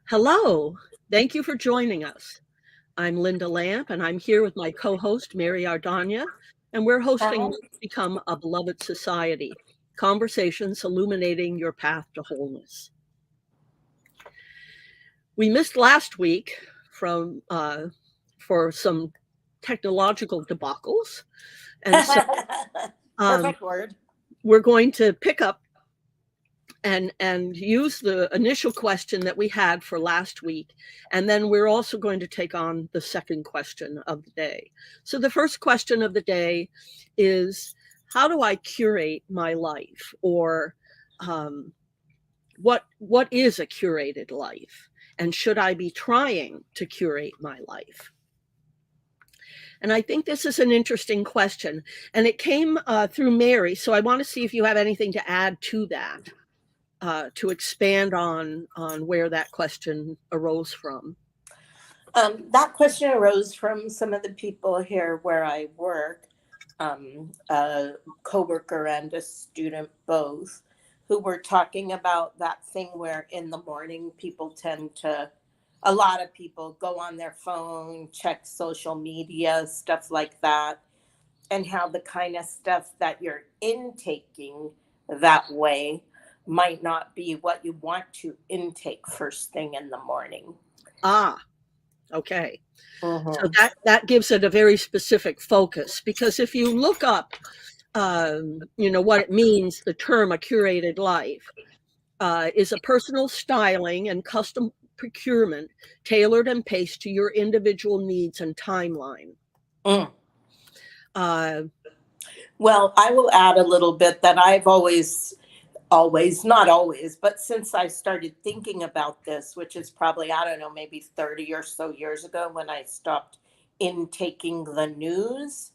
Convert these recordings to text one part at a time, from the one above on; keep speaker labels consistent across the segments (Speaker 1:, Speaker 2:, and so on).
Speaker 1: Hello, thank you for joining us. I'm Linda Lamp, and I'm here with my co-host, Mary Ardania, and we're hosting
Speaker 2: Hi.
Speaker 1: Become a Beloved Society, Conversations Illuminating Your Path to Wholeness. We missed last week for some technological debacles, and so
Speaker 2: Perfect word.
Speaker 1: we're going to pick up and use the initial question that we had for last week. And then we're also going to take on the second question of the day. So the first question of the day is, how do I curate my life? Or what is a curated life? And should I be trying to curate my life? And I think this is an interesting question. And it came through Mary. So I want to see if you have anything to add to that. To expand on where that question arose from.
Speaker 2: That question arose from some of the people here where I work, a coworker and a student both, who were talking about that thing where in the morning a lot of people go on their phone, check social media, stuff like that, and how the kind of stuff that you're intaking that way might not be what you want to intake first thing in the morning.
Speaker 1: Okay.
Speaker 2: Mm-hmm.
Speaker 1: So that gives it a very specific focus, because if you look up, what it means, the term a curated life is a personal styling and custom procurement tailored and paced to your individual needs and timeline.
Speaker 2: Well, I will add a little bit that I've always, not always, but since I started thinking about this, which is probably, I don't know, maybe 30 or so years ago when I stopped intaking the news,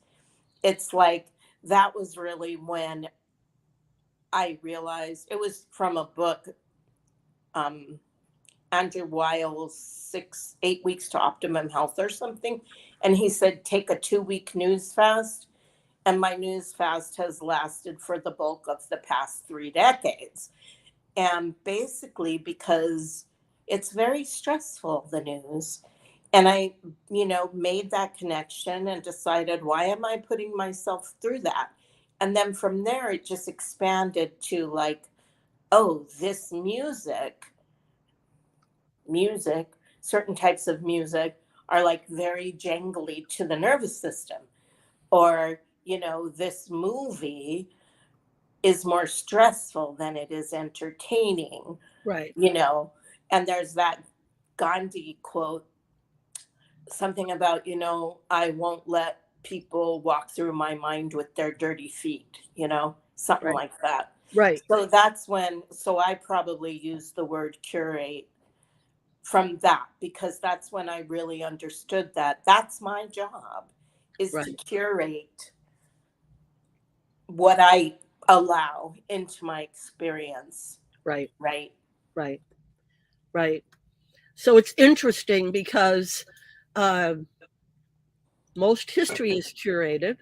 Speaker 2: it's like that was really when I realized it was from a book, Andrew Weil's 8 weeks to optimum health or something. And he said, take a 2-week news fast. And my news fast has lasted for the bulk of the past 3 decades. And basically because it's very stressful, the news. And I, made that connection and decided, why am I putting myself through that? And then from there, it just expanded to like, oh, this music, certain types of music are like very jangly to the nervous system. Or, this movie is more stressful than it is entertaining.
Speaker 1: Right.
Speaker 2: And there's that Gandhi quote, something about, I won't let people walk through my mind with their dirty feet, something
Speaker 1: Right.
Speaker 2: like that.
Speaker 1: Right.
Speaker 2: So I probably use the word curate from that, because that's when I really understood that that's my job, is
Speaker 1: Right.
Speaker 2: to curate what I allow into my experience.
Speaker 1: Right.
Speaker 2: Right.
Speaker 1: Right. Right. So it's interesting because most history is curated.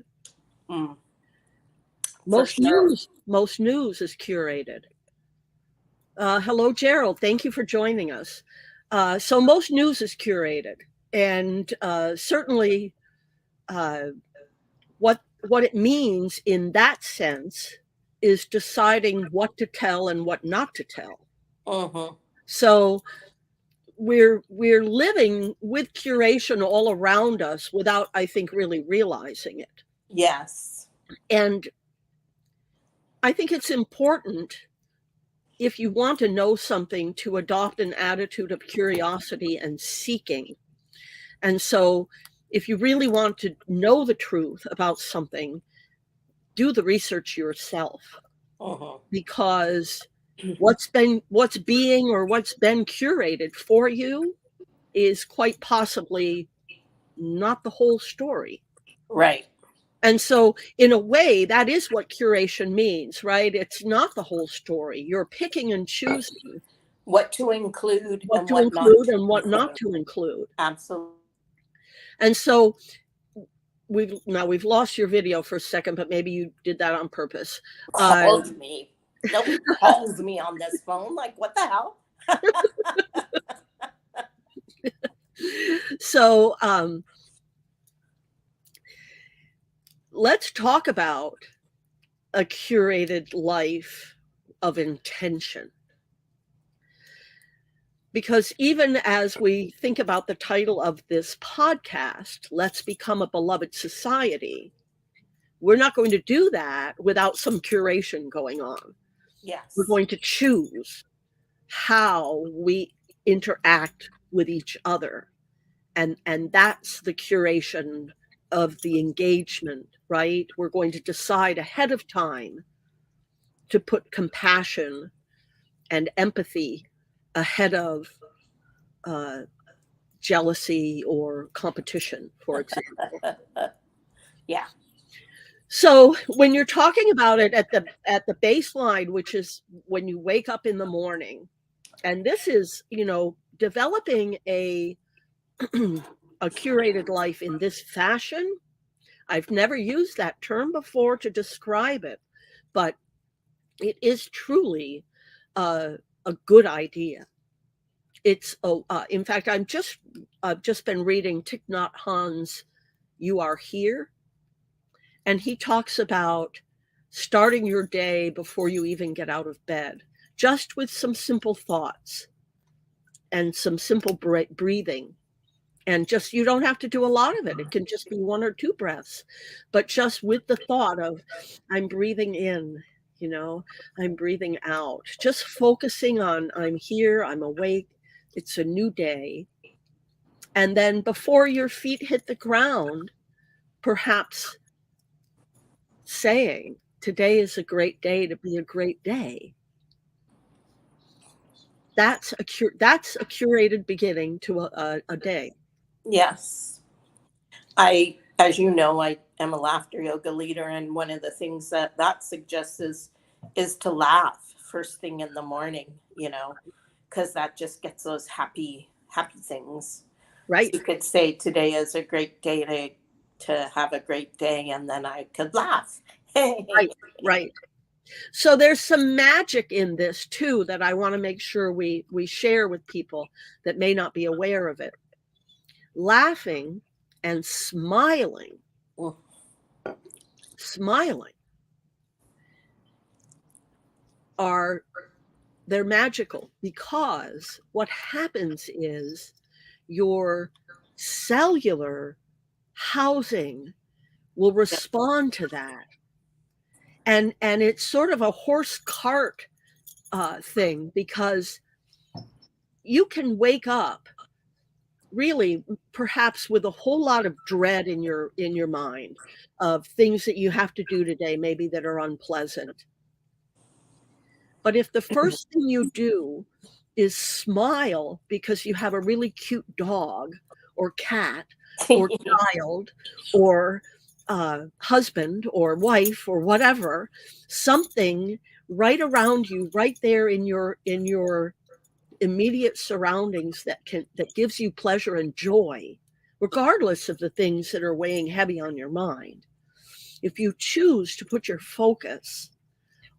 Speaker 1: Most news is curated. Hello, Gerald. Thank you for joining us. So most news is curated, and certainly what it means in that sense is deciding what to tell and what not to tell.
Speaker 2: Mm-hmm.
Speaker 1: So we're living with curation all around us without, I think, really realizing it.
Speaker 2: Yes.
Speaker 1: And I think it's important, if you want to know something, to adopt an attitude of curiosity and seeking. And so if you really want to know the truth about something, do the research yourself. Because what's being or what's been curated for you is quite possibly not the whole story.
Speaker 2: Right.
Speaker 1: And so in a way, that is what curation means, right? It's not the whole story. You're picking and choosing
Speaker 2: what to include
Speaker 1: and what not to include.
Speaker 2: Absolutely.
Speaker 1: And so we've lost your video for a second, but maybe you did that on purpose.
Speaker 2: Called me. Nobody calls me on this phone. Like, what the hell?
Speaker 1: So let's talk about a curated life of intention. Because even as we think about the title of this podcast, Let's Become a Beloved Society, we're not going to do that without some curation going on.
Speaker 2: Yes.
Speaker 1: We're going to choose how we interact with each other. And that's the curation of the engagement, right? We're going to decide ahead of time to put compassion and empathy ahead of jealousy or competition, for example.
Speaker 2: Yeah.
Speaker 1: So when you're talking about it at the baseline, which is when you wake up in the morning, and this is, developing a a curated life in this fashion. I've never used that term before to describe it, but it is truly a good idea. It's in fact, I've just been reading Thich Nhat Hanh's "You Are Here," and he talks about starting your day before you even get out of bed, just with some simple thoughts and some simple breathing. And just, you don't have to do a lot of it. It can just be 1 or 2 breaths, but just with the thought of, I'm breathing in, I'm breathing out, just focusing on, I'm here, I'm awake, it's a new day. And then before your feet hit the ground, perhaps saying, today is a great day to be a great day. That's a curated beginning to a day.
Speaker 2: Yes. As you know, I am a laughter yoga leader, and one of the things that suggests is to laugh first thing in the morning, because that just gets those happy things.
Speaker 1: Right.
Speaker 2: So you could say today is a great day to have a great day, and then I could laugh.
Speaker 1: Right. So there's some magic in this too that I want to make sure we share with people that may not be aware of it. Laughing and smiling they're magical, because what happens is your cellular housing will respond to that. And it's sort of a horse cart thing, because you can wake up really perhaps with a whole lot of dread in your mind of things that you have to do today, maybe that are unpleasant. But if the first thing you do is smile because you have a really cute dog or cat or child or husband or wife or whatever, something right around you, right there in your immediate surroundings that gives you pleasure and joy, regardless of the things that are weighing heavy on your mind. If you choose to put your focus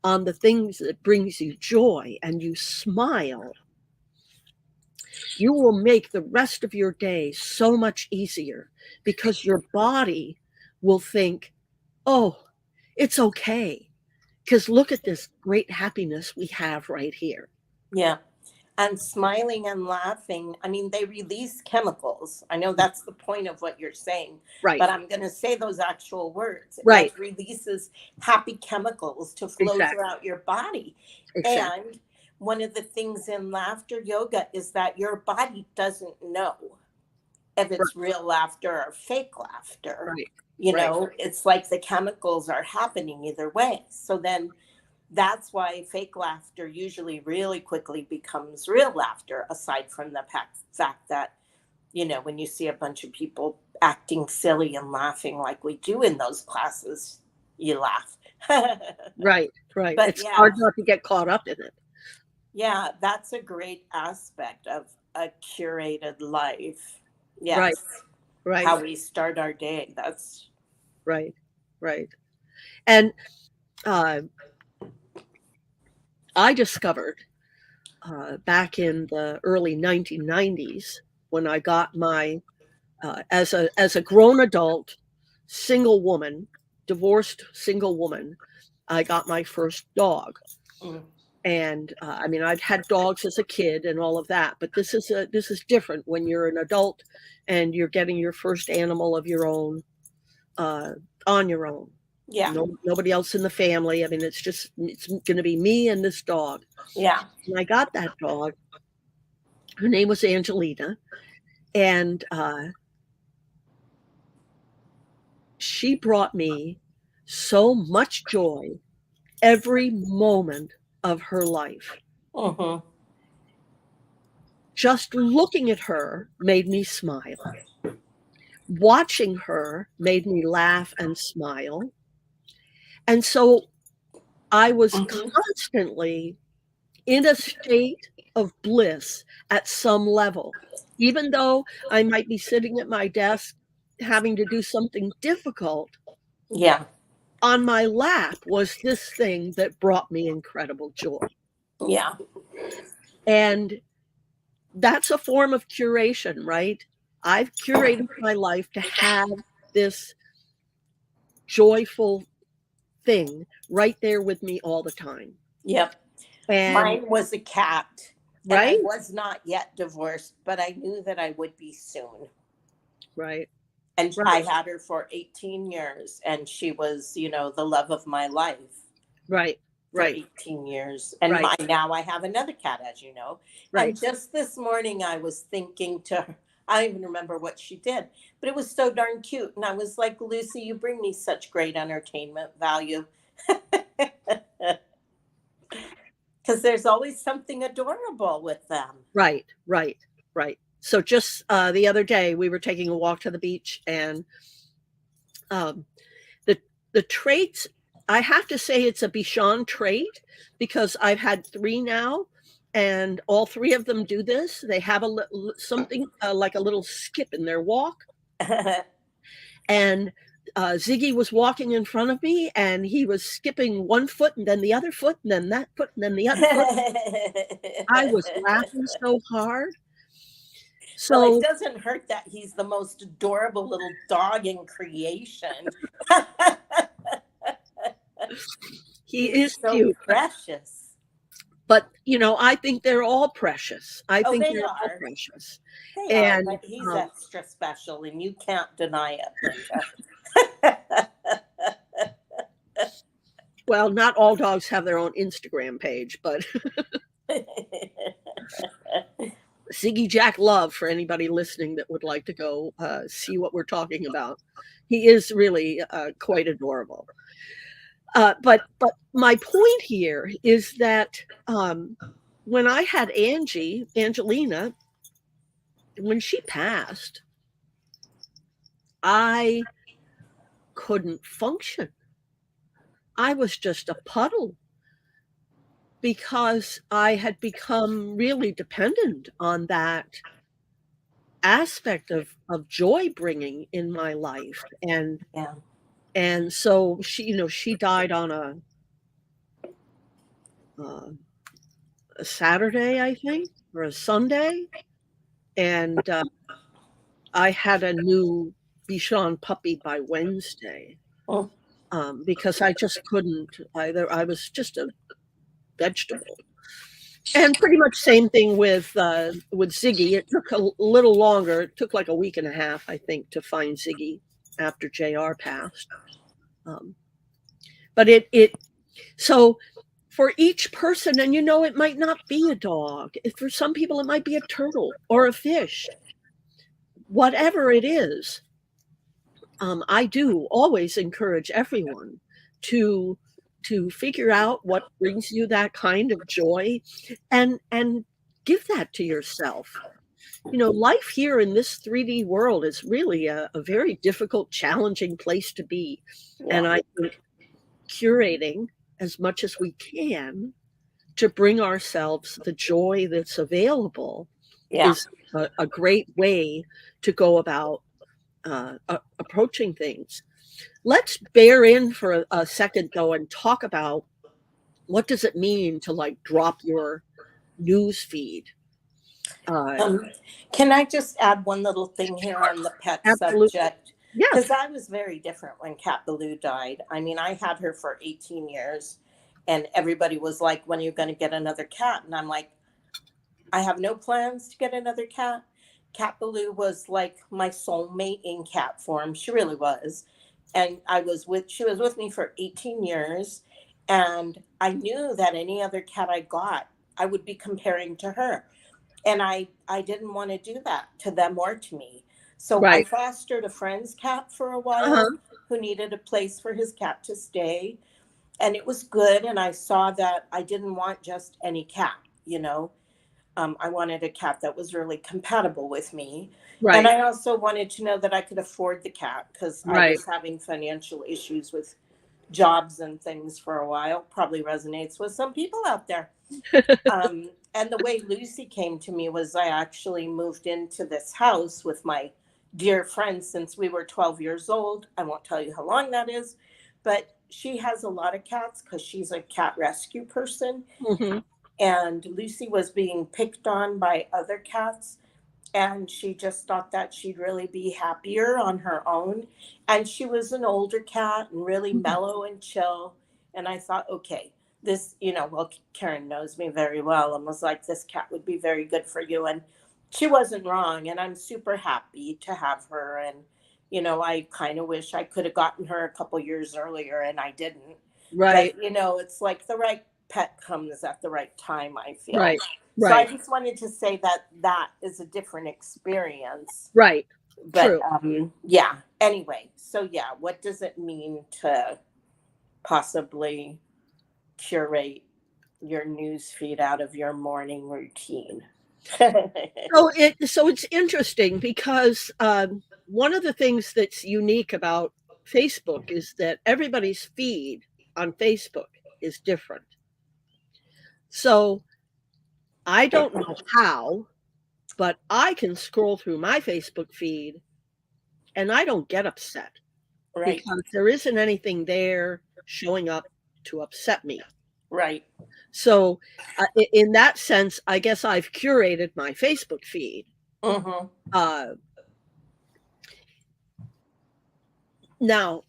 Speaker 1: on the things that brings you joy and you smile, you will make the rest of your day so much easier, because your body will think, oh, it's okay, because look at this great happiness we have right here.
Speaker 2: Yeah. And smiling and laughing, I mean, they release chemicals. I know that's the point of what you're saying,
Speaker 1: Right.
Speaker 2: But I'm going to say those actual words.
Speaker 1: Right.
Speaker 2: It releases happy chemicals to flow throughout your body. And one of the things in laughter yoga is that your body doesn't know if it's real laughter or fake laughter. It's like the chemicals are happening either way. So then that's why fake laughter usually really quickly becomes real laughter, aside from the fact that, when you see a bunch of people acting silly and laughing like we do in those classes, you laugh.
Speaker 1: Right. But it's hard not to get caught up in it.
Speaker 2: Yeah, that's a great aspect of a curated life. Yes.
Speaker 1: Right.
Speaker 2: How we start our day. That's
Speaker 1: right. And I discovered back in the early 1990s when I got my, as a grown adult, single woman, divorced single woman, I got my first dog.
Speaker 2: Mm.
Speaker 1: And I mean, I'd had dogs as a kid and all of that, but this is different when you're an adult and you're getting your first animal of your own, on your own.
Speaker 2: Yeah.
Speaker 1: Nobody else in the family. I mean, it's going to be me and this dog.
Speaker 2: Yeah.
Speaker 1: And I got that dog. Her name was Angelina, and she brought me so much joy every moment of her life.
Speaker 2: Mm-hmm.
Speaker 1: Just looking at her made me smile. Watching her made me laugh and smile. And so I was
Speaker 2: Mm-hmm.
Speaker 1: constantly in a state of bliss at some level. Even though I might be sitting at my desk having to do something difficult,
Speaker 2: Yeah.
Speaker 1: on my lap was this thing that brought me incredible joy.
Speaker 2: Yeah.
Speaker 1: And that's a form of curation, right? I've curated my life to have this joyful thing right there with me all the time.
Speaker 2: Yep.
Speaker 1: And
Speaker 2: Mine was a cat. And
Speaker 1: right,
Speaker 2: I was not yet divorced, but I knew that I would be soon.
Speaker 1: right,
Speaker 2: And I
Speaker 1: right,
Speaker 2: had her for 18 years, and she was, the love of my life
Speaker 1: right,
Speaker 2: for
Speaker 1: right,
Speaker 2: 18 years. And
Speaker 1: right,
Speaker 2: now I have another cat, as you know.
Speaker 1: right.
Speaker 2: And just this morning, I was thinking to her, I don't even remember what she did, but it was so darn cute. And I was like, Lucy, you bring me such great entertainment value. Because there's always something adorable with them.
Speaker 1: Right, right, right. So just the other day, we were taking a walk to the beach, and um, the traits, I have to say it's a Bichon trait because I've had 3 now, and all 3 of them do this. They have something like a little skip in their walk. And Ziggy was walking in front of me, and he was skipping one foot and then the other foot and then that foot and then the other foot. I was laughing so hard.
Speaker 2: Well, it
Speaker 1: So
Speaker 2: doesn't hurt that he's the most adorable little dog in creation.
Speaker 1: he
Speaker 2: He's
Speaker 1: is
Speaker 2: so
Speaker 1: cute.
Speaker 2: precious.
Speaker 1: But, I think they're all precious. I
Speaker 2: Oh,
Speaker 1: think
Speaker 2: they
Speaker 1: they're all
Speaker 2: are.
Speaker 1: precious.
Speaker 2: They are,
Speaker 1: And
Speaker 2: but he's extra special, and you can't deny it, Linda.
Speaker 1: well, not all dogs have their own Instagram page, but Ziggy Jack Love, for anybody listening that would like to go see what we're talking about. He is really quite adorable. But my point here is that when I had Angelina, when she passed, I couldn't function. I was just a puddle because I had become really dependent on that aspect of joy bringing in my life.
Speaker 2: Yeah.
Speaker 1: And so she died on a Saturday, I think, or a Sunday. And I had a new Bichon puppy by Wednesday.
Speaker 2: Oh.
Speaker 1: Because I just couldn't either. I was just a vegetable. And pretty much same thing with Ziggy. It took a little longer. It took like a week and a half, I think, to find Ziggy after JR passed. But so for each person, and it might not be a dog. For some people, it might be a turtle or a fish. Whatever it is, I do always encourage everyone to figure out what brings you that kind of joy, and give that to yourself. Life here in this 3D world is really a very difficult, challenging place to be.
Speaker 2: Yeah.
Speaker 1: And I think curating as much as we can to bring ourselves the joy that's available is a great way to go about approaching things. Let's bear in for a second, though, and talk about what does it mean to drop your news feed.
Speaker 2: Can I just add one little thing here on the pet
Speaker 1: Absolutely.
Speaker 2: subject?
Speaker 1: Yes.
Speaker 2: Because I was very different when Cat Ballou died. I mean, I had her for 18 years, and everybody was like, when are you going to get another cat? And I'm like, I have no plans to get another cat. Cat Ballou was like my soulmate in cat form. She really was. And she was with me for 18 years. And I knew that any other cat I got, I would be comparing to her. And I didn't want to do that to them or to me. So I
Speaker 1: Right.
Speaker 2: fostered a friend's cat for a
Speaker 1: Uh-huh.
Speaker 2: while who needed a place for his cat to stay. And it was good. And I saw that I didn't want just any cat, you know. I wanted a cat that was really compatible with me. And
Speaker 1: Right.
Speaker 2: I also wanted to know that I could afford the cat because I
Speaker 1: Right.
Speaker 2: was having financial issues with jobs and things for a while. Probably resonates with some people out there. And the way Lucy came to me was I actually moved into this house with my dear friend since we were 12 years old. I won't tell you how long that is, but she has a lot of cats because she's a cat rescue person.
Speaker 1: Hmm.
Speaker 2: And Lucy was being picked on by other cats, and she just thought that she'd really be happier on her own. And she was an older cat and really mellow and chill. And I thought, okay, this, well, Karen knows me very well and was like, this cat would be very good for you. And she wasn't wrong. And I'm super happy to have her. And, I kind of wish I could have gotten her a couple years earlier and I didn't.
Speaker 1: Right.
Speaker 2: But, it's like the right pet comes at the right time, I feel.
Speaker 1: Right.
Speaker 2: So I
Speaker 1: Right.
Speaker 2: just wanted to say that is a different experience.
Speaker 1: Right.
Speaker 2: But
Speaker 1: True.
Speaker 2: yeah. Anyway, so yeah, what does it mean to possibly curate your news feed out of your morning routine?
Speaker 1: So it's interesting because one of the things that's unique about Facebook is that everybody's feed on Facebook is different. So I don't know how, but I can scroll through my Facebook feed and I don't get upset
Speaker 2: Right.
Speaker 1: because there isn't anything there showing up to upset me.
Speaker 2: Right.
Speaker 1: So in that sense, I guess I've curated my Facebook feed.
Speaker 2: Mm-hmm.
Speaker 1: Now,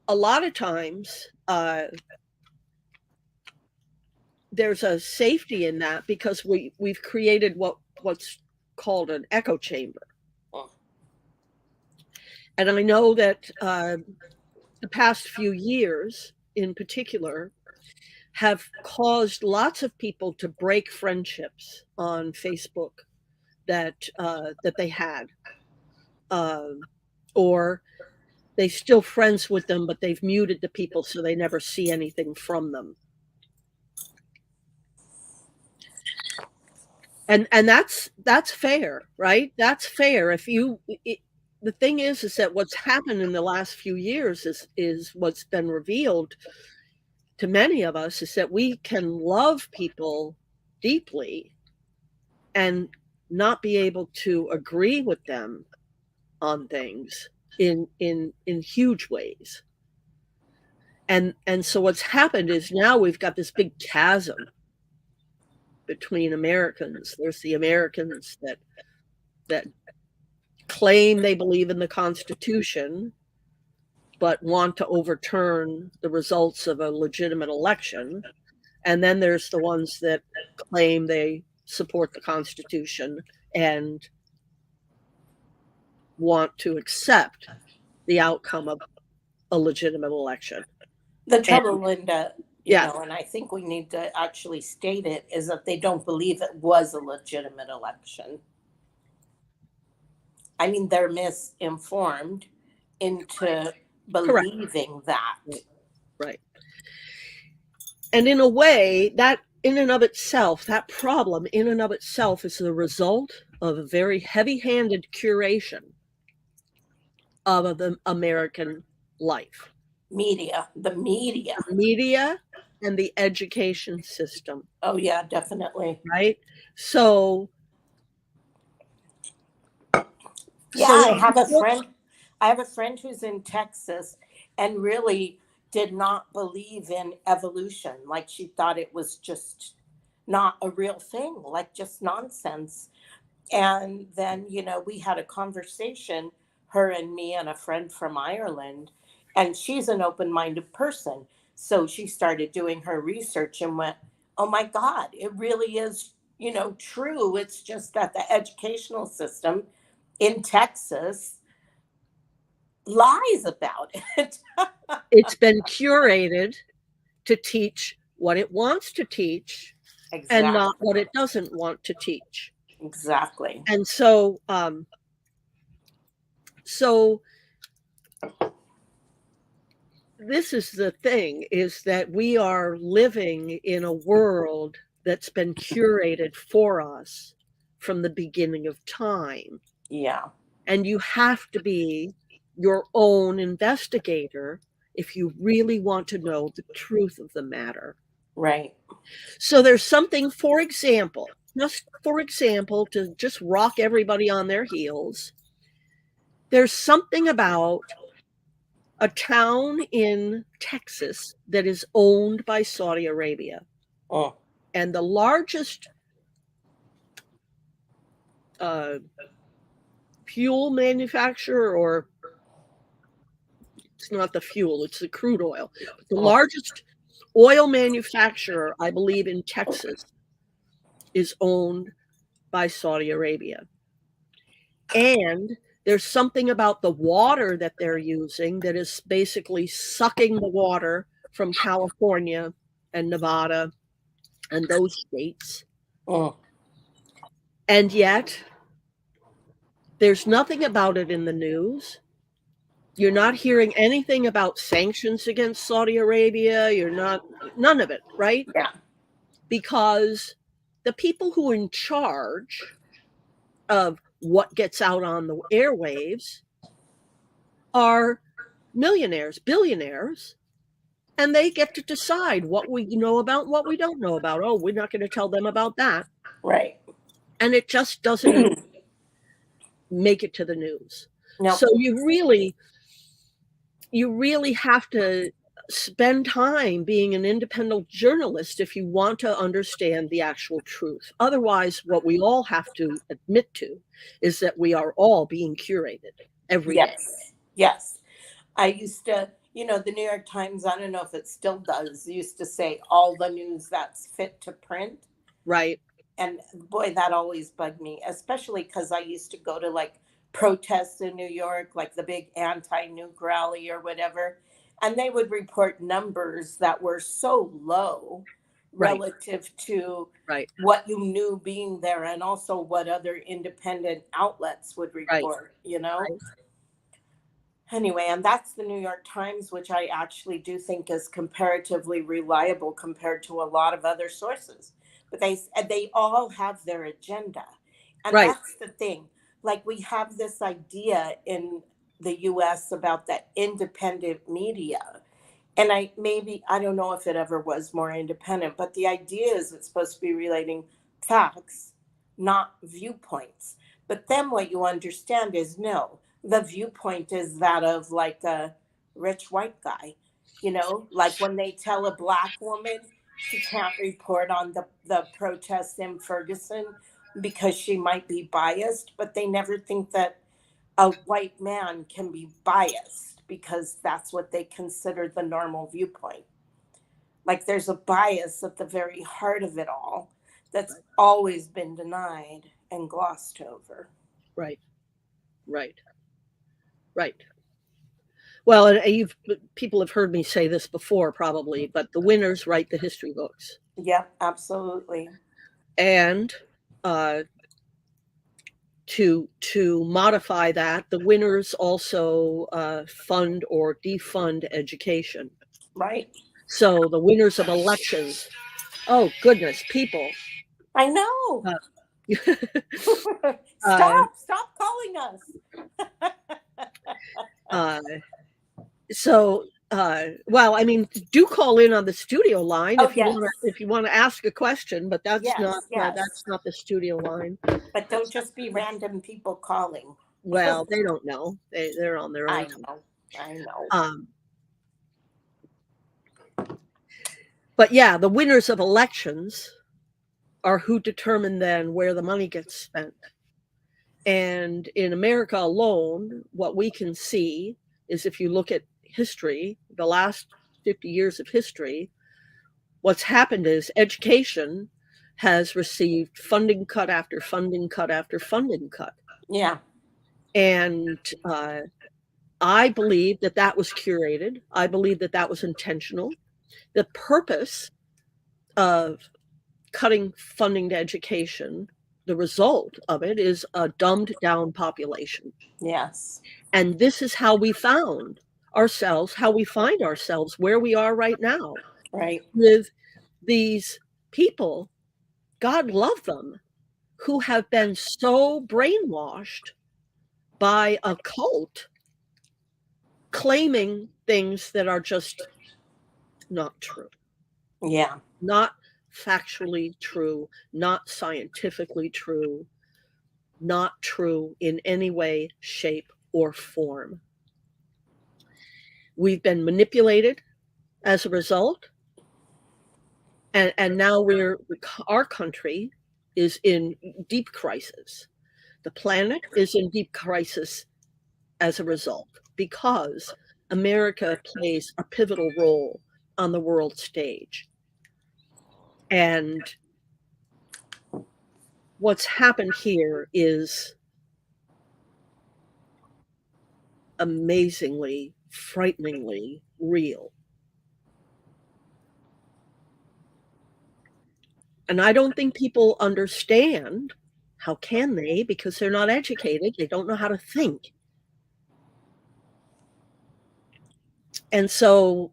Speaker 1: a lot of times there's a safety in that because we've created what's called an echo chamber. And I know that the past few years in particular have caused lots of people to break friendships on Facebook that they had, or they're still friends with them, but they've muted the people so they never see anything from them. And that's fair, right? That's fair. The thing is that what's happened in the last few years is what's been revealed to many of us is that we can love people deeply and not be able to agree with them on things in huge ways. And so what's happened is now we've got this big chasm between Americans. There's the Americans that claim they believe in the Constitution, but want to overturn the results of a legitimate election. And then there's the ones that claim they support the Constitution and want to accept the outcome of a legitimate election.
Speaker 2: The trouble, Linda,
Speaker 1: Yeah.
Speaker 2: and I think we need to actually state it, is that they don't believe it was a legitimate election. I mean, they're misinformed into believing that.
Speaker 1: Right. And in a way, that in and of itself, that problem in and of itself is the result of a very heavy-handed curation of the American life.
Speaker 2: The
Speaker 1: media and the education system.
Speaker 2: Oh, yeah, definitely.
Speaker 1: Right? So
Speaker 2: yeah, I have a friend who's in Texas and really did not believe in evolution. Like she thought it was just not a real thing, like just nonsense. And then, we had a conversation, her and me and a friend from Ireland, and she's an open minded person. So she started doing her research and went, oh my God, it really is, true. It's just that the educational system in Texas lies about it.
Speaker 1: It's been curated to teach what it wants to teach and not
Speaker 2: Exactly.
Speaker 1: what it doesn't want to teach.
Speaker 2: Exactly.
Speaker 1: And so this is the thing, is that we are living in a world that's been curated for us from the beginning of time.
Speaker 2: Yeah.
Speaker 1: And you have to be your own investigator if you really want to know the truth of the matter.
Speaker 2: Right.
Speaker 1: So there's something, for example, to just rock everybody on their heels. There's something about a town in Texas that is owned by Saudi Arabia.
Speaker 2: Oh.
Speaker 1: And the largest fuel manufacturer, or it's not the fuel, it's the crude oil. But the largest oil manufacturer, I believe, in Texas is owned by Saudi Arabia. And there's something about the water that they're using that is basically sucking the water from California and Nevada and those states.
Speaker 2: Oh.
Speaker 1: And yet, there's nothing about it in the news. You're not hearing anything about sanctions against Saudi Arabia. None of it, right?
Speaker 2: Yeah.
Speaker 1: Because the people who are in charge of what gets out on the airwaves are millionaires, billionaires, and they get to decide what we know about, what we don't know about. Oh, we're not going to tell them about that.
Speaker 2: Right.
Speaker 1: And it just doesn't even make it to the news.
Speaker 2: No.
Speaker 1: So you really have to spend time being an independent journalist if you want to understand the actual truth. Otherwise, what we all have to admit to is that we are all being curated every day.
Speaker 2: Yes. I used to, the New York Times, I don't know if it still does, used to say all the news that's fit to print.
Speaker 1: Right.
Speaker 2: And boy, that always bugged me, especially because I used to go to like protests in New York, like the big anti-nuke rally or whatever. And they would report numbers that were so low relative to what you knew being there, and also what other independent outlets would report, Anyway, and that's the New York Times, which I actually do think is comparatively reliable compared to a lot of other sources. But they all have their agenda. And that's the thing. Like, we have this idea in the US about that independent media. And I don't know if it ever was more independent, but the idea is it's supposed to be relating facts, not viewpoints. But then what you understand is no, the viewpoint is that of like a rich white guy, like when they tell a black woman she can't report on the protests in Ferguson because she might be biased, but they never think that a white man can be biased because that's what they consider the normal viewpoint. Like, there's a bias at the very heart of it all that's always been denied and glossed over.
Speaker 1: Right. Well, and people have heard me say this before, probably, but the winners write the history books.
Speaker 2: Yeah, absolutely.
Speaker 1: And to modify that, the winners also fund or defund education.
Speaker 2: Right.
Speaker 1: So the winners of elections, oh goodness, people.
Speaker 2: I know. Stop calling us.
Speaker 1: Well, I mean, do call in on the studio line if you want to ask a question, but that's not the studio line.
Speaker 2: But don't just be random people calling.
Speaker 1: Well, they don't know. They're on their own.
Speaker 2: I know.
Speaker 1: But yeah, the winners of elections are who determine then where the money gets spent. And in America alone, what we can see is, if you look at history, the last 50 years of history, what's happened is education has received funding cut after funding cut after funding cut.
Speaker 2: Yeah.
Speaker 1: And I believe that that was curated. I believe that that was intentional. The purpose of cutting funding to education, the result of it is a dumbed down population.
Speaker 2: Yes.
Speaker 1: And this is how we found ourselves, how we find ourselves where we are right now.
Speaker 2: Right.
Speaker 1: With these people, God love them, who have been so brainwashed by a cult claiming things that are just not true.
Speaker 2: Yeah.
Speaker 1: Not factually true, not scientifically true, not true in any way, shape, or form. We've been manipulated as a result. And now our country is in deep crisis. The planet is in deep crisis as a result, because America plays a pivotal role on the world stage. And what's happened here is amazingly, frighteningly real. And I don't think people understand. How can they? Because they're not educated. They don't know how to think. And so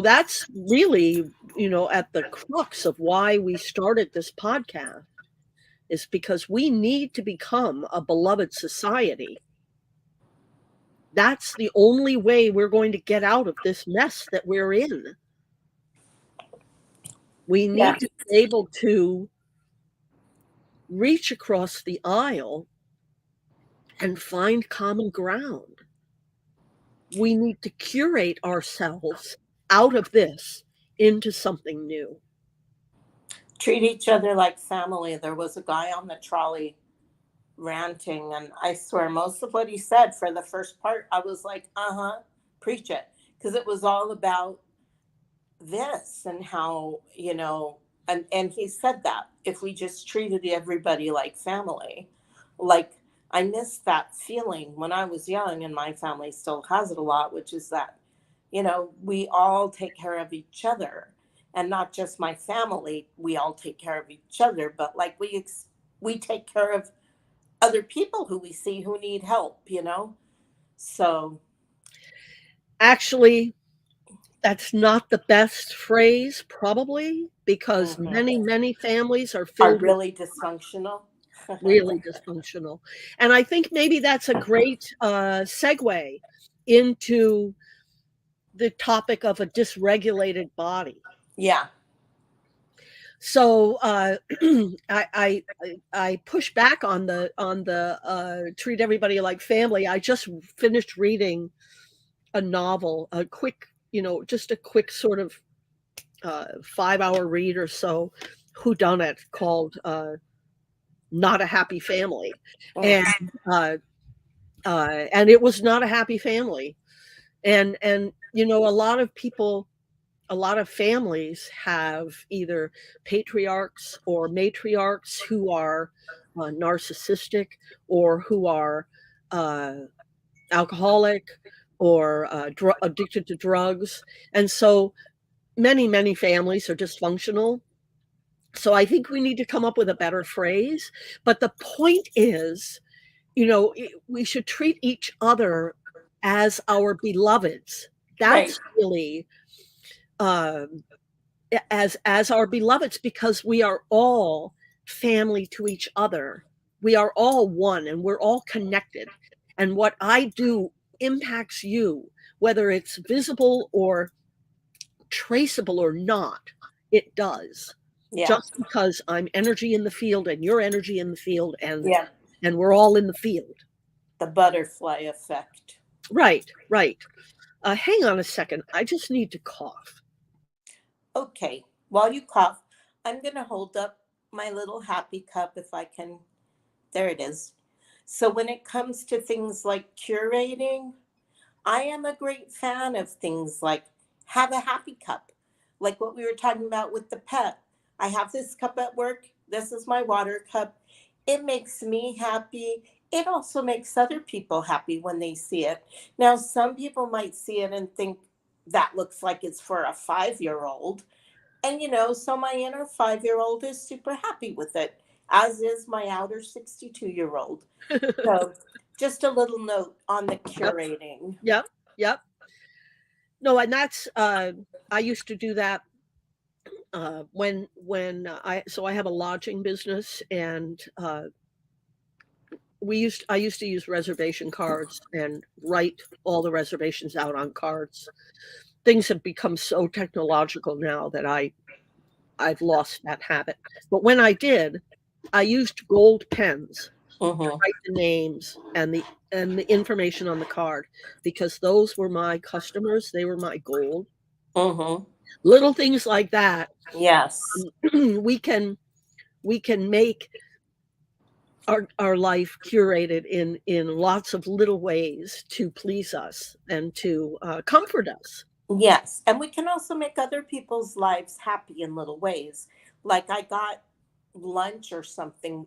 Speaker 1: that's really, at the crux of why we started this podcast, is because we need to become a beloved society. That's the only way we're going to get out of this mess that we're in. We need to be able to reach across the aisle and find common ground. We need to curate ourselves out of this into something new.
Speaker 2: Treat each other like family. There was a guy on the trolley ranting, and I swear most of what he said, for the first part, I was like, preach it. Because it was all about this and how, and he said that if we just treated everybody like family, like, I miss that feeling when I was young, and my family still has it a lot, which is that, we all take care of each other, and not just my family. We all take care of each other, but like we take care of other people who we see who need help, So
Speaker 1: actually, that's not the best phrase, probably, because many families are filled
Speaker 2: really dysfunctional.
Speaker 1: Really dysfunctional. And I think maybe that's a great segue into the topic of a dysregulated body.
Speaker 2: Yeah.
Speaker 1: So I push back on the treat everybody like family. I just finished reading a novel, a quick, just a quick sort of 5-hour read or so, whodunit, called Not a Happy Family. And it was not a happy family. And a lot of people, a lot of families have either patriarchs or matriarchs who are narcissistic, or who are alcoholic, or addicted to drugs. And so many families are dysfunctional. So I think we need to come up with a better phrase. But the point is, we should treat each other as our beloveds. That's really as our beloveds, because we are all family to each other. We are all one, and we're all connected. And what I do impacts you, whether it's visible or traceable or not. It does.
Speaker 2: Yeah.
Speaker 1: Just because I'm energy in the field and you're energy in the field, and we're all in the field.
Speaker 2: The butterfly effect.
Speaker 1: Right. Hang on a second. I just need to cough.
Speaker 2: Okay. while you cough, I'm going to hold up my little happy cup if I can. There it is. So when it comes to things like curating, I am a great fan of things like have a happy cup, like what we were talking about with the pet. I have this cup at work. This is my water cup. It makes me happy. It also makes other people happy when they see it. Now, some people might see it and think that looks like it's for a 5-year-old. And, so my inner 5-year-old is super happy with it, as is my outer 62-year-old. So just a little note on the curating.
Speaker 1: Yep. No, and that's I used to do that when I have a lodging business, and I used to use reservation cards and write all the reservations out on cards. Things have become so technological now that I've lost that habit. But when I did, I used gold pens to write the names and the information on the card, because those were my customers. They were my gold. Little things like that.
Speaker 2: Yes.
Speaker 1: We can make our life curated in lots of little ways to please us and to comfort us.
Speaker 2: Yes. And we can also make other people's lives happy in little ways. Like I got lunch or something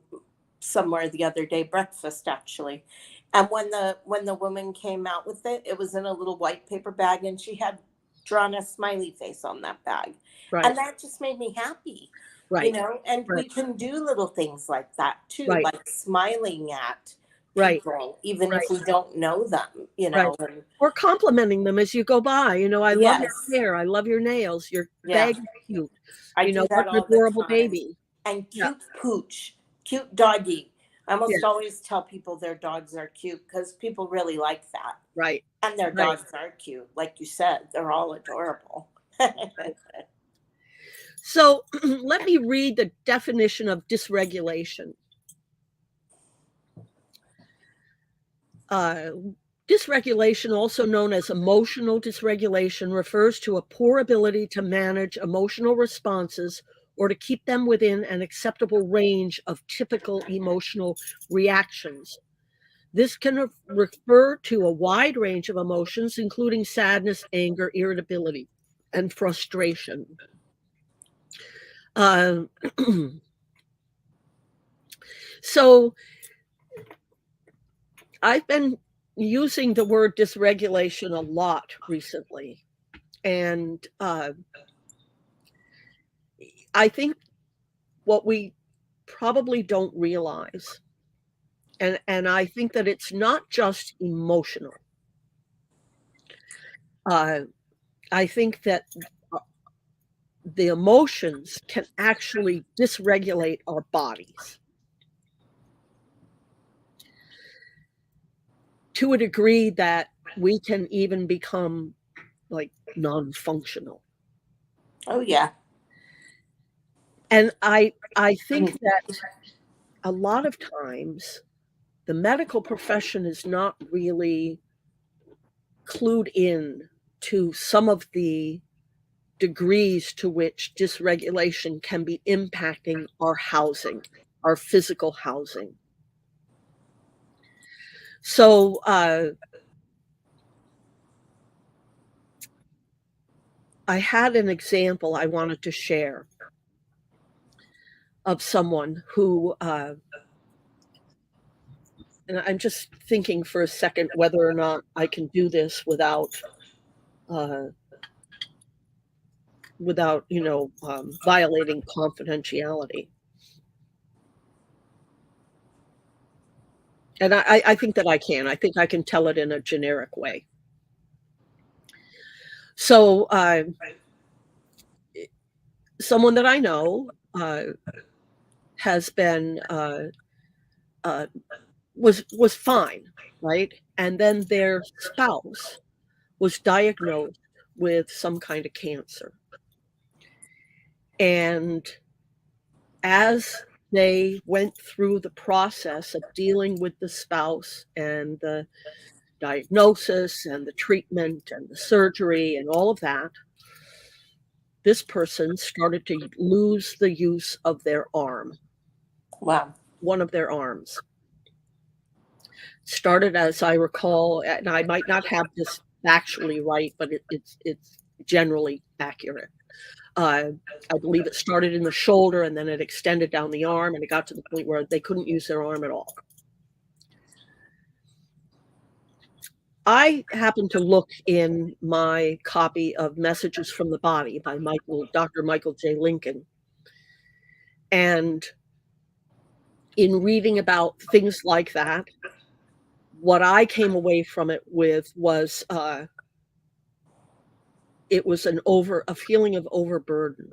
Speaker 2: somewhere the other day, breakfast actually. And when the woman came out with it, it was in a little white paper bag, and she had drawn a smiley face on that bag.
Speaker 1: Right.
Speaker 2: And that just made me happy.
Speaker 1: Right.
Speaker 2: And we can do little things like that too,
Speaker 1: Right.
Speaker 2: like smiling at
Speaker 1: Right.
Speaker 2: people, even
Speaker 1: Right.
Speaker 2: if we don't know them,
Speaker 1: Right.
Speaker 2: and
Speaker 1: Or complimenting them as you go by. I love your
Speaker 2: yes.
Speaker 1: hair. I love your nails. Your
Speaker 2: Yeah.
Speaker 1: bag is cute.
Speaker 2: I do
Speaker 1: What
Speaker 2: that
Speaker 1: an
Speaker 2: all the
Speaker 1: adorable
Speaker 2: time.
Speaker 1: baby.
Speaker 2: And
Speaker 1: Yeah.
Speaker 2: cute pooch, cute doggy. I almost
Speaker 1: Yeah.
Speaker 2: always tell people their dogs are cute because people really like that.
Speaker 1: Right.
Speaker 2: And their
Speaker 1: Right.
Speaker 2: dogs are cute. Like you said, they're all adorable.
Speaker 1: So let me read the definition of dysregulation. Dysregulation, also known as emotional dysregulation, refers to a poor ability to manage emotional responses or to keep them within an acceptable range of typical emotional reactions. This can refer to a wide range of emotions, including sadness, anger, irritability, and frustration. So I've been using the word dysregulation a lot recently. And I think what we probably don't realize, and I think that it's not just emotional. I think that the emotions can actually dysregulate our bodies to a degree that we can even become like non-functional.
Speaker 2: Oh yeah.
Speaker 1: And I think that a lot of times the medical profession is not really clued in to some of the degrees to which dysregulation can be impacting our housing, our physical housing. So I had an example I wanted to share of someone who, and I'm just thinking for a second whether or not I can do this without violating confidentiality. And I think that I can. I think I can tell it in a generic way. So someone that I know has been was fine, right? And then their spouse was diagnosed with some kind of cancer. And as they went through the process of dealing with the spouse and the diagnosis and the treatment and the surgery and all of that, this person started to lose the use of their arm.
Speaker 2: Wow.
Speaker 1: One of their arms. Started, as I recall, and I might not have this factually right, but it's generally accurate. I believe it started in the shoulder and then it extended down the arm, and it got to the point where they couldn't use their arm at all. I happened to look in my copy of Messages from the Body by Dr. Michael J. Lincoln. And in reading about things like that, what I came away from it with was it was a feeling of overburden,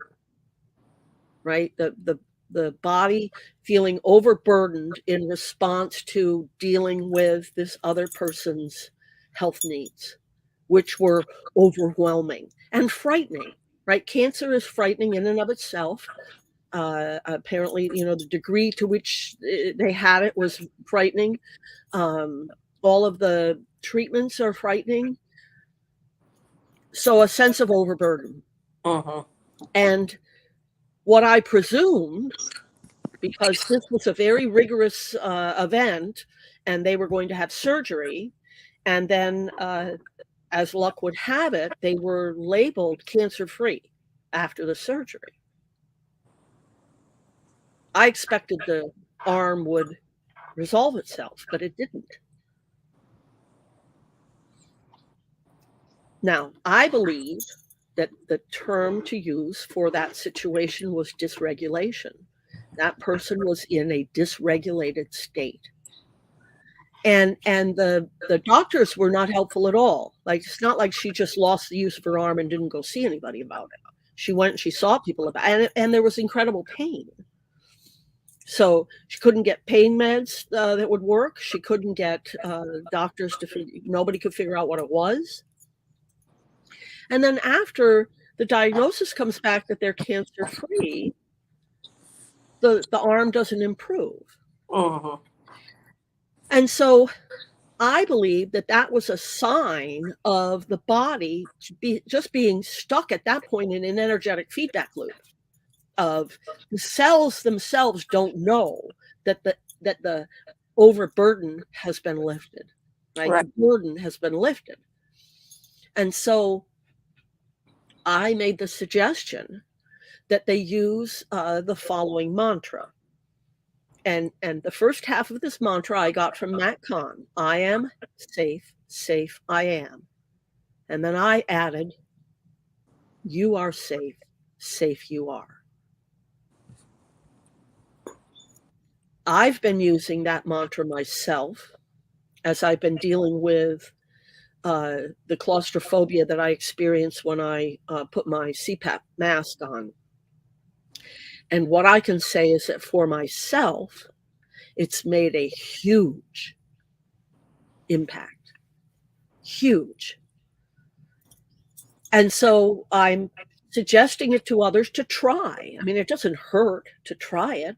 Speaker 1: right? The body feeling overburdened in response to dealing with this other person's health needs, which were overwhelming and frightening, right? Cancer is frightening in and of itself. Apparently, the degree to which they had it was frightening. All of the treatments are frightening. So a sense of overburden. And what I presumed, because this was a very rigorous event, and they were going to have surgery, and then, as luck would have it, they were labeled cancer-free after the surgery. I expected the arm would resolve itself, but it didn't. Now, I believe that the term to use for that situation was dysregulation. That person was in a dysregulated state. And the doctors were not helpful at all. Like, it's not like she just lost the use of her arm and didn't go see anybody about it. She went and she saw people about it, and there was incredible pain. So she couldn't get pain meds that would work. She couldn't get doctors nobody could figure out what it was. And then after the diagnosis comes back that they're cancer-free, the arm doesn't improve. And so I believe that was a sign of the body just being stuck at that point in an energetic feedback loop of the cells themselves don't know that the overburden has been lifted, right? The burden has been lifted. And so I made the suggestion that they use the following mantra. And the first half of this mantra I got from Matt Kahn. I am safe, safe I am. And then I added, you are safe, safe you are. I've been using that mantra myself as I've been dealing with the claustrophobia that I experienced when I put my CPAP mask on. And what I can say is that for myself, it's made a huge impact. Huge. And so I'm suggesting it to others to try. I mean, it doesn't hurt to try it.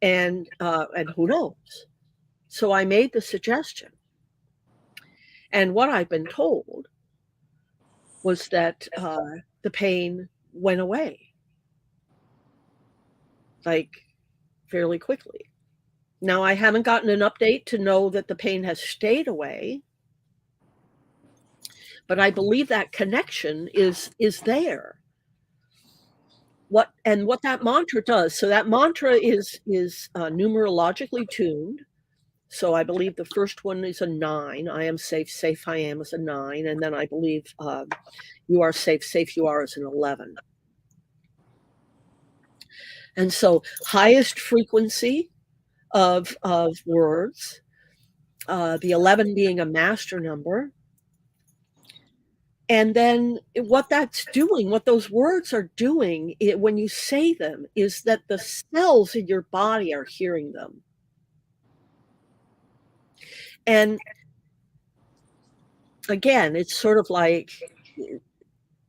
Speaker 1: And who knows? So I made the suggestion. And what I've been told was that the pain went away, like, fairly quickly. Now, I haven't gotten an update to know that the pain has stayed away, but I believe that connection is there. What that mantra does, so that mantra is numerologically tuned. So I believe the first one is a 9. I am safe, safe I am is a 9. And then I believe you are safe, safe you are is an 11. And so highest frequency of words, the 11 being a master number. And then what that's doing, what those words are doing when you say them, is that the cells in your body are hearing them. And again, it's sort of like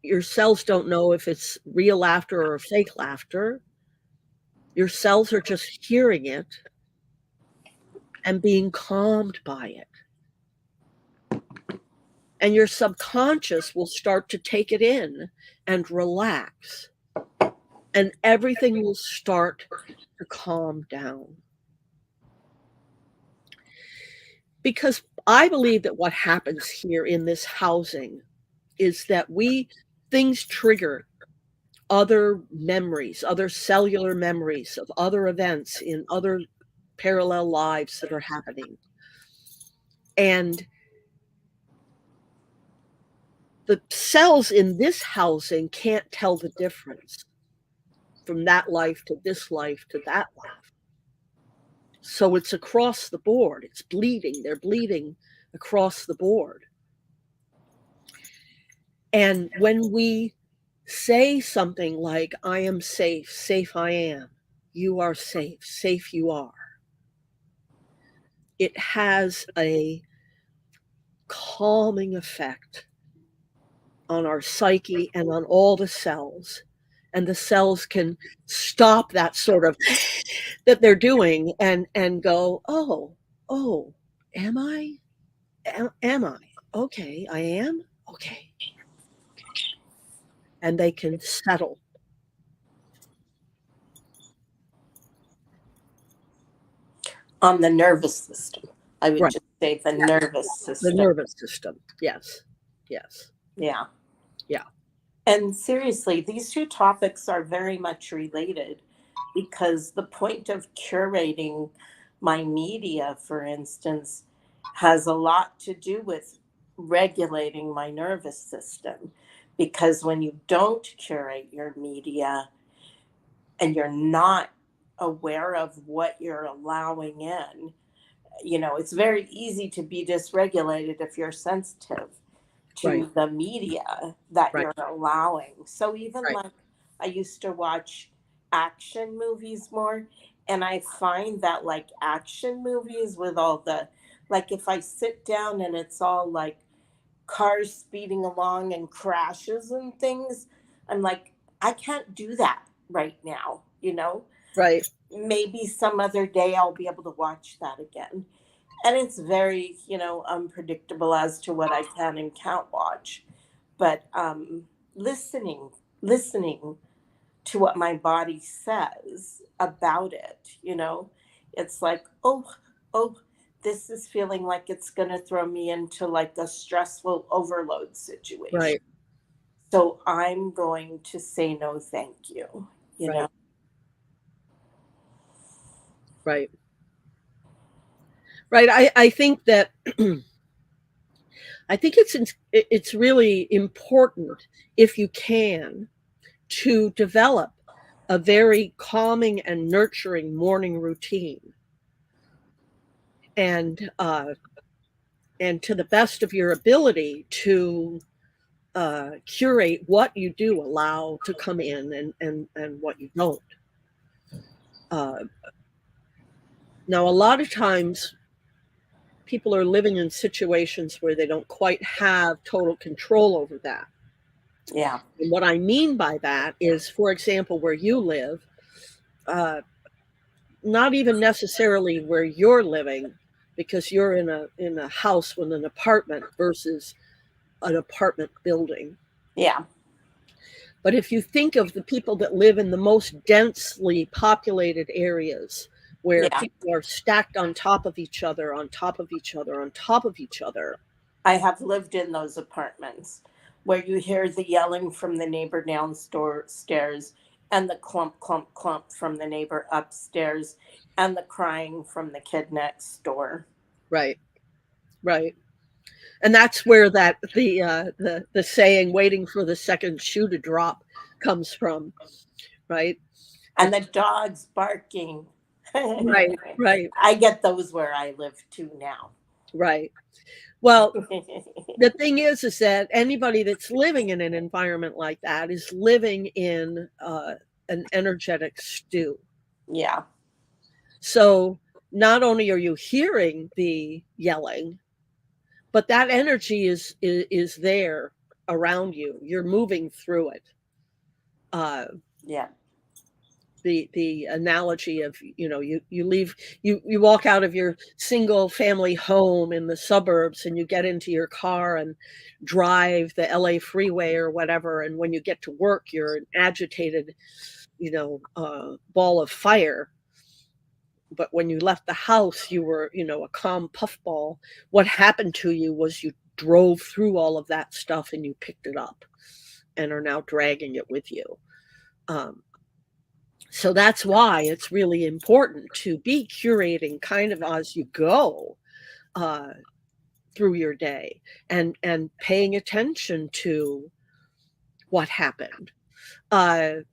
Speaker 1: your cells don't know if it's real laughter or fake laughter. Your cells are just hearing it and being calmed by it. and your subconscious will start to take it in and relax, and everything will start to calm down. Because I believe that what happens here in this housing is that things trigger other memories, other cellular memories of other events in other parallel lives that are happening. And the cells in this housing can't tell the difference from that life to this life to that life. So it's across the board. It's bleeding. They're bleeding across the board. And when we say something like, I am safe, safe I am, you are safe, safe you are, it has a calming effect on our psyche and on all the cells. And the cells can stop that sort of that they're doing and go, oh, am I? Am I? Okay, I am? Okay. And they can settle.
Speaker 2: On the nervous system. I would
Speaker 1: Right.
Speaker 2: just say the nervous system.
Speaker 1: The nervous system. Yes. Yes.
Speaker 2: Yeah.
Speaker 1: Yeah.
Speaker 2: And seriously, these two topics are very much related, because the point of curating my media, for instance, has a lot to do with regulating my nervous system. Because when you don't curate your media and you're not aware of what you're allowing in, it's very easy to be dysregulated if you're sensitive to
Speaker 1: Right.
Speaker 2: the media that
Speaker 1: Right.
Speaker 2: you're allowing. So even
Speaker 1: Right.
Speaker 2: like I used to watch action movies more, and I find that like action movies with all the, like if I sit down and it's all like cars speeding along and crashes and things, I'm like, I can't do that right now.
Speaker 1: Right.
Speaker 2: Maybe some other day I'll be able to watch that again. And it's very, unpredictable as to what I can and can't watch. But listening to what my body says about it, it's like, oh, this is feeling like it's going to throw me into like a stressful overload situation.
Speaker 1: Right.
Speaker 2: So I'm going to say no, thank you, you
Speaker 1: Right.
Speaker 2: know?
Speaker 1: Right. Right. I think that I think it's really important, if you can, to develop a very calming and nurturing morning routine, and to the best of your ability to curate what you do allow to come in and what you don't. Now, a lot of times people are living in situations where they don't quite have total control over that.
Speaker 2: Yeah.
Speaker 1: And what I mean by that is, for example, where you live, not even necessarily where you're living, because you're in a house with an apartment versus an apartment building.
Speaker 2: Yeah.
Speaker 1: But if you think of the people that live in the most densely populated areas, where
Speaker 2: Yeah.
Speaker 1: people are stacked on top of each other, on top of each other, on top of each other.
Speaker 2: I have lived in those apartments where you hear the yelling from the neighbor downstairs and the clump, clump, clump from the neighbor upstairs and the crying from the kid next door.
Speaker 1: Right. Right. And that's where the saying "waiting for the second shoe to drop" comes from, right?
Speaker 2: And the dogs barking.
Speaker 1: Right, right,
Speaker 2: I get those where I live too now.
Speaker 1: right. Well, the thing is that anybody that's living in an environment like that is living in an energetic stew.
Speaker 2: Yeah.
Speaker 1: So not only are you hearing the yelling, but that energy is there around you. You're moving through it.
Speaker 2: Yeah.
Speaker 1: the analogy of, you walk out of your single family home in the suburbs and you get into your car and drive the LA freeway or whatever. And when you get to work, you're an agitated, ball of fire. But when you left the house, you were, a calm puffball. What happened to you was you drove through all of that stuff and you picked it up and are now dragging it with you. So that's why it's really important to be curating kind of as you go through your day and paying attention to what happened and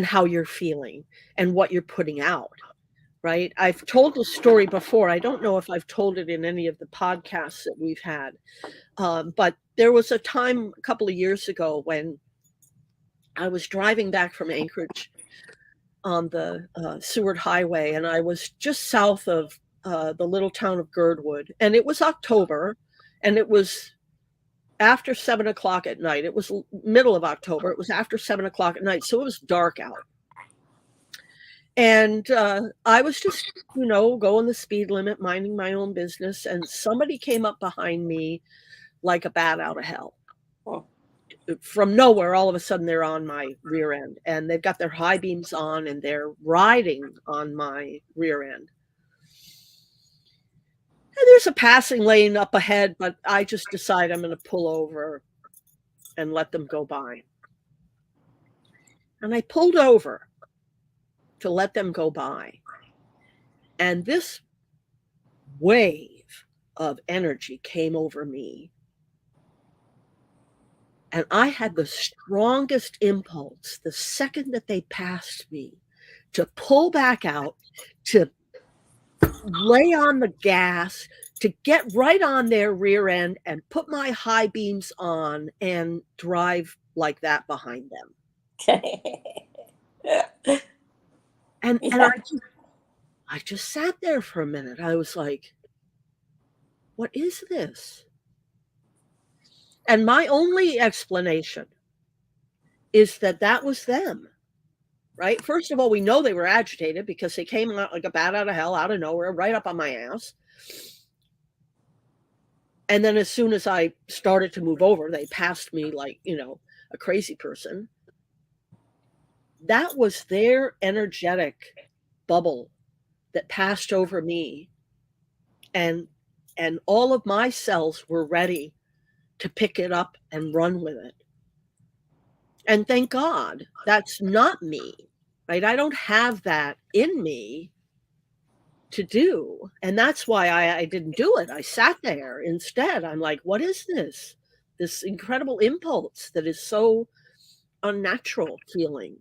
Speaker 1: how you're feeling and what you're putting out. Right? I've told the story before. I don't know if I've told it in any of the podcasts that we've had, but there was a time a couple of years ago when I was driving back from Anchorage on the Seward Highway, and I was just south of the little town of Girdwood, and it was October, and it was after 7 o'clock at night. It was middle of October. It was after 7 o'clock at night, so it was dark out. And I was just, going the speed limit, minding my own business, and somebody came up behind me like a bat out of hell.
Speaker 2: Oh.
Speaker 1: From nowhere, all of a sudden, they're on my rear end, and they've got their high beams on, and they're riding on my rear end. And there's a passing lane up ahead, but I just decide I'm going to pull over and let them go by. And I pulled over to let them go by. And this wave of energy came over me. And I had the strongest impulse the second that they passed me to pull back out, to lay on the gas, to get right on their rear end and put my high beams on and drive like that behind them. And I just sat there for a minute. I was like, what is this? And my only explanation is that was them, right? First of all, we know they were agitated because they came out like a bat out of hell, out of nowhere, right up on my ass. And then as soon as I started to move over, they passed me like, a crazy person. That was their energetic bubble that passed over me, and all of my cells were ready to pick it up and run with it. And thank God that's not me, right? I don't have that in me to do. And that's why I didn't do it. I sat there instead. I'm like, what is this? This incredible impulse that is so unnatural feeling.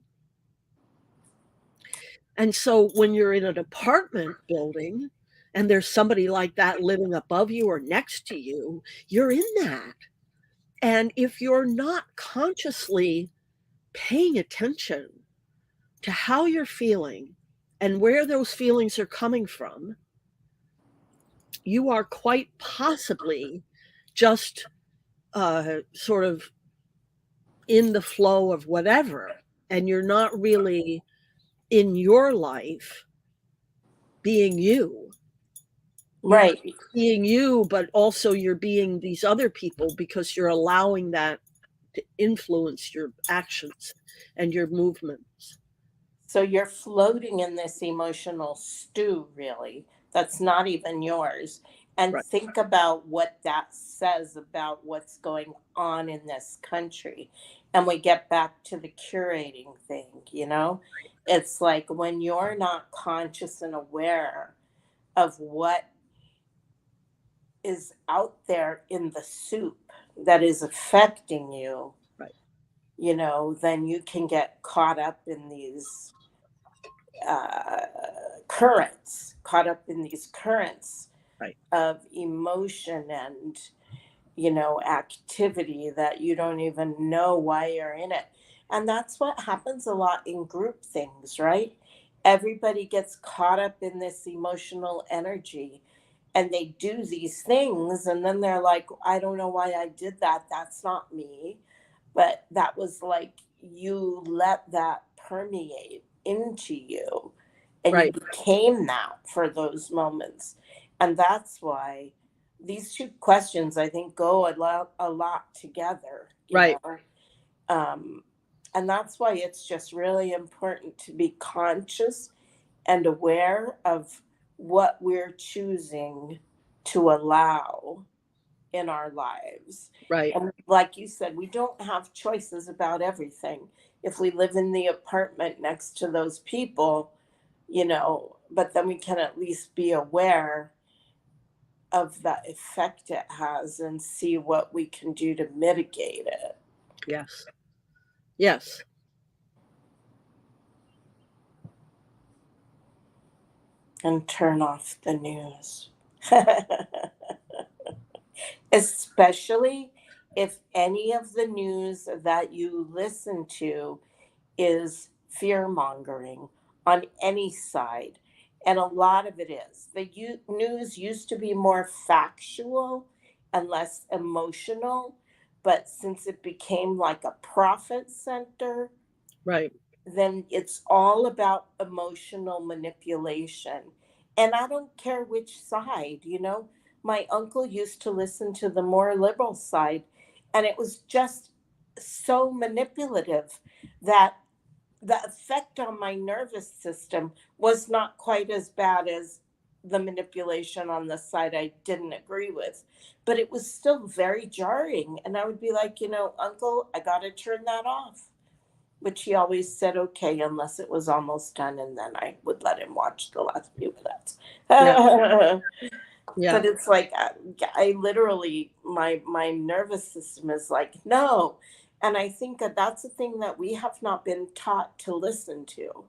Speaker 1: And so when you're in an apartment building and there's somebody like that living above you or next to you, you're in that. And if you're not consciously paying attention to how you're feeling and where those feelings are coming from, you are quite possibly just sort of in the flow of whatever, and you're not really in your life being you.
Speaker 2: Right.
Speaker 1: Being you, but also you're being these other people because you're allowing that to influence your actions and your movements.
Speaker 2: So you're floating in this emotional stew, really, that's not even yours. And
Speaker 1: Right.
Speaker 2: think about what that says about what's going on in this country. And we get back to the curating thing, It's like when you're not conscious and aware of what is out there in the soup that is affecting you,
Speaker 1: Right.
Speaker 2: Then you can get caught up in these currents,
Speaker 1: Right.
Speaker 2: of emotion and, activity that you don't even know why you're in it. And that's what happens a lot in group things, right? Everybody gets caught up in this emotional energy and they do these things. And then they're like, I don't know why I did that. That's not me. But that was like, you let that permeate into you, and
Speaker 1: Right.
Speaker 2: you became that for those moments. And that's why these two questions, I think, go a lot together, you
Speaker 1: Right.
Speaker 2: know. And that's why it's just really important to be conscious and aware of what we're choosing to allow in our lives.
Speaker 1: Right.
Speaker 2: And like you said, we don't have choices about everything. If we live in the apartment next to those people, you know, but then we can at least be aware of the effect it has and see what we can do to mitigate it.
Speaker 1: Yes. Yes.
Speaker 2: And turn off the news. Especially if any of the news that you listen to is fear mongering on any side. And a lot of it is. The news used to be more factual and less emotional, but since it became like a profit center,
Speaker 1: Right.
Speaker 2: then it's all about emotional manipulation. And I don't care which side, you know. My uncle used to listen to the more liberal side, and it was just so manipulative that the effect on my nervous system was not quite as bad as the manipulation on the side I didn't agree with. But it was still very jarring. And I would be like, you know, Uncle, I got to turn that off. Which he always said okay, unless it was almost done. And then I would let him watch the last few minutes.
Speaker 1: Yeah. Yeah.
Speaker 2: But it's like I literally my nervous system is like no, and I think that that's a thing that we have not been taught to listen to.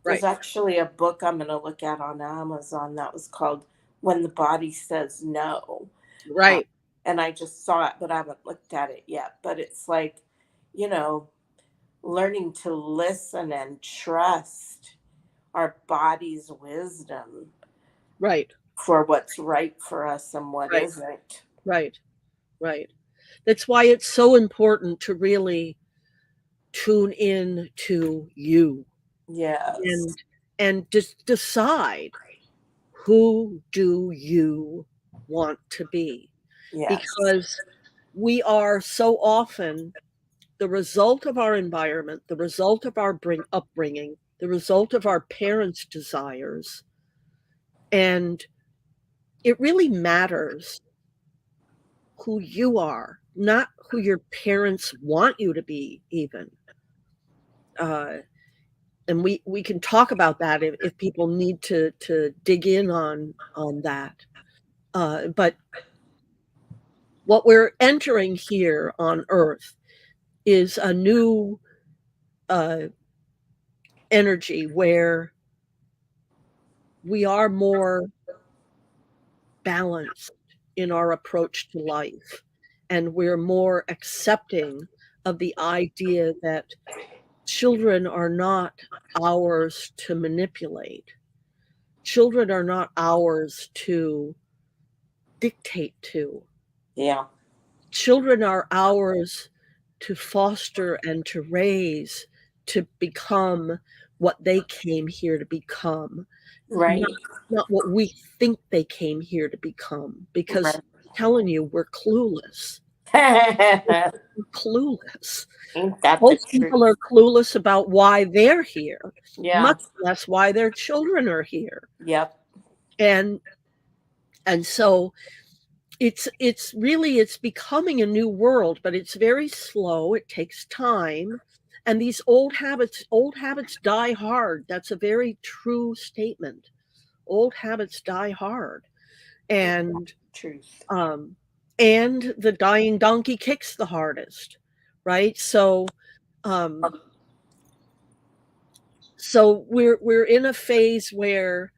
Speaker 2: There's
Speaker 1: Right.
Speaker 2: actually a book I'm going to look at on Amazon that was called When the Body Says No.
Speaker 1: Right.
Speaker 2: And I just saw it, but I haven't looked at it yet. But it's like, you know, learning to listen and trust our body's wisdom
Speaker 1: Right.
Speaker 2: for what's right for us and what
Speaker 1: Right.
Speaker 2: isn't.
Speaker 1: Right. Right. That's why it's so important to really tune in to you
Speaker 2: Yes.
Speaker 1: and just decide, who do you want to be?
Speaker 2: Yes.
Speaker 1: Because we are so often the result of our environment, the result of our upbringing, the result of our parents' desires. And it really matters who you are, not who your parents want you to be, even. Uh, and we can talk about that if people need to dig in on that. But what we're entering here on Earth is a new uh, energy where we are more balanced in our approach to life, and we're more accepting of the idea that children are not ours to manipulate. Children are not ours to dictate to.
Speaker 2: Yeah.
Speaker 1: Children are ours to foster and to raise to become what they came here to become,
Speaker 2: Right.
Speaker 1: not what we think they came here to become. Because
Speaker 2: Right.
Speaker 1: I'm telling you, we're clueless. We're clueless.
Speaker 2: Ain't that the
Speaker 1: Most
Speaker 2: truth?
Speaker 1: people are clueless about why they're here,
Speaker 2: Yeah.
Speaker 1: much less why their children are here.
Speaker 2: Yep.
Speaker 1: And so it's really it's becoming a new world, but it's very slow. It takes time. And these old habits die hard. That's a very true statement. Old habits die hard. And
Speaker 2: Truth.
Speaker 1: and the dying donkey kicks the hardest, right? Um so we're in a phase where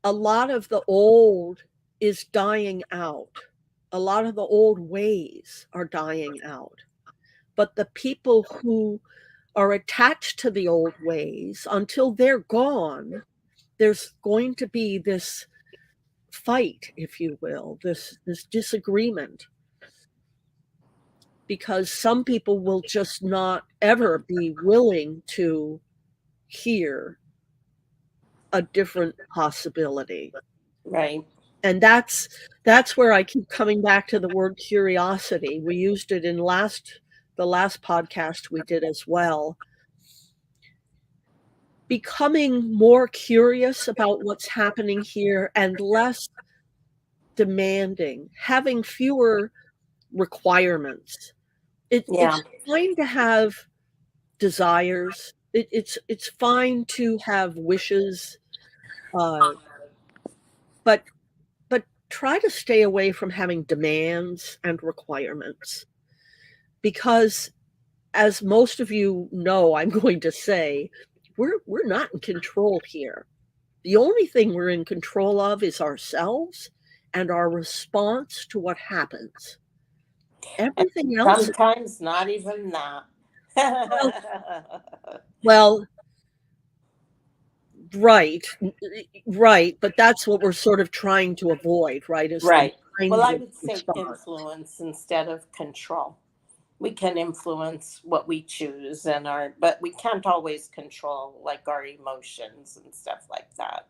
Speaker 1: a lot of the old is dying out. A lot of the old ways are dying out. But the people who are attached to the old ways, until they're gone, there's going to be this fight, if you will, this disagreement, because some people will just not ever be willing to here a different possibility.
Speaker 2: Right.
Speaker 1: And that's where I keep coming back to the word curiosity. We used it in the last podcast we did as well. Becoming more curious about what's happening here and less demanding, having fewer requirements. It's fine to have desires. It's fine to have wishes, but try to stay away from having demands and requirements, because, as most of you know, I'm going to say, we're not in control here. The only thing we're in control of is ourselves and our response to what happens. Everything else,
Speaker 2: sometimes not even that.
Speaker 1: well, right, but that's what we're sort of trying to avoid, right? Is
Speaker 2: right. Well, I
Speaker 1: the
Speaker 2: would say
Speaker 1: response.
Speaker 2: influence instead of control. We can influence what we choose but we can't always control like our emotions and stuff like that.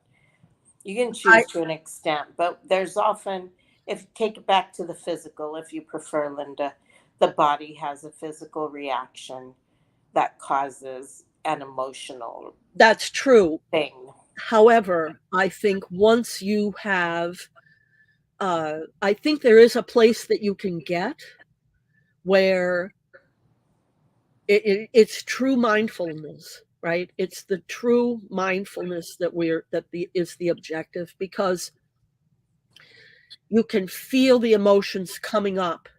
Speaker 2: You can choose to an extent, but there's often, if you take it back to the physical, if you prefer, Linda, the body has a physical reaction that causes an emotional
Speaker 1: That's true
Speaker 2: thing.
Speaker 1: However, I think once you have, I think there is a place that you can get where it's true mindfulness, right? It's the true mindfulness is the objective, because you can feel the emotions coming up.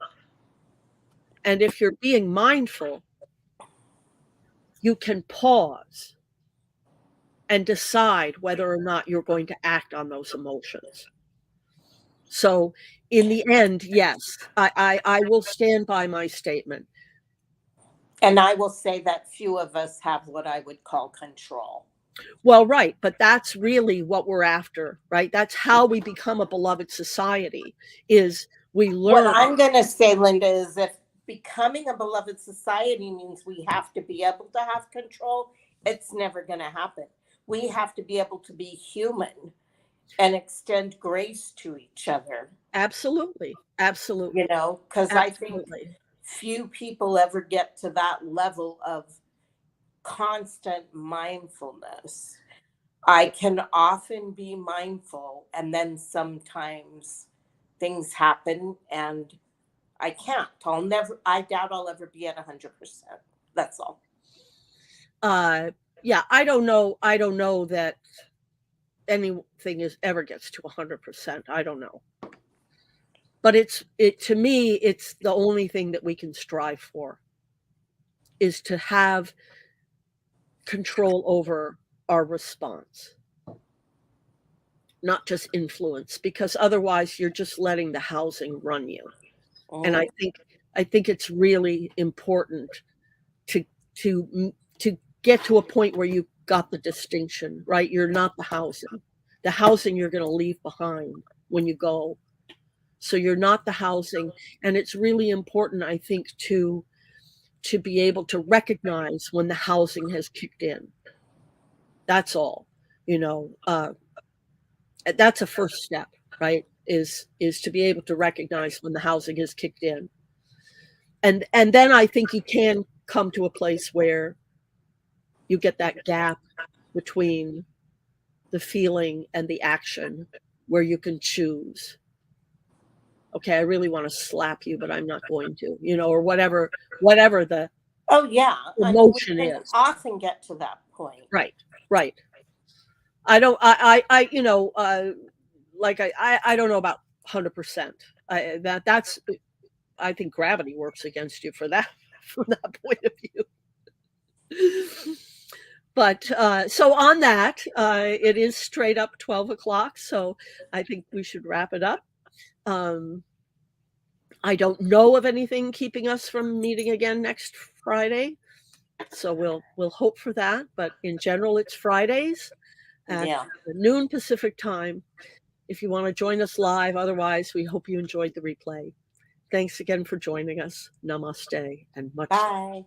Speaker 1: And if you're being mindful, you can pause and decide whether or not you're going to act on those emotions. So in the end, yes, I will stand by my statement.
Speaker 2: And I will say that few of us have what I would call control.
Speaker 1: Well, right, but that's really what we're after, right? That's how we become a beloved society, is we learn.
Speaker 2: What I'm going to say, Linda, is if becoming a beloved society means we have to be able to have control, it's never going to happen. We have to be able to be human and extend grace to each other.
Speaker 1: Absolutely.
Speaker 2: You know, because I think few people ever get to that level of constant mindfulness. I can often be mindful, and then sometimes things happen and I can't. I doubt I'll ever be at 100%. That's all.
Speaker 1: Yeah, I don't know that anything ever gets to 100%. I don't know. But to me, it's the only thing that we can strive for, is to have control over our response, not just influence, because otherwise you're just letting the housing run you. And I think it's really important to get to a point where you got the distinction, right? You're not the housing. The housing you're going to leave behind when you go. So you're not the housing, and it's really important, I think, to be able to recognize when the housing has kicked in. That's all. That's a first step, right? Is to be able to recognize when the housing has kicked in. And then I think you can come to a place where you get that gap between the feeling and the action, where you can choose. Okay, I really want to slap you, but I'm not going to, or whatever the emotion
Speaker 2: we
Speaker 1: is.
Speaker 2: Often get to that point.
Speaker 1: Right. I don't know about 100%. I think gravity works against you for that, from that point of view. But so on that, it is straight up 12 o'clock, so I think we should wrap it up. I don't know of anything keeping us from meeting again next Friday, so we'll hope for that. But in general, it's Fridays at noon Pacific time, if you want to join us live. Otherwise, we hope you enjoyed the replay. Thanks again for joining us. Namaste and much.
Speaker 2: Bye.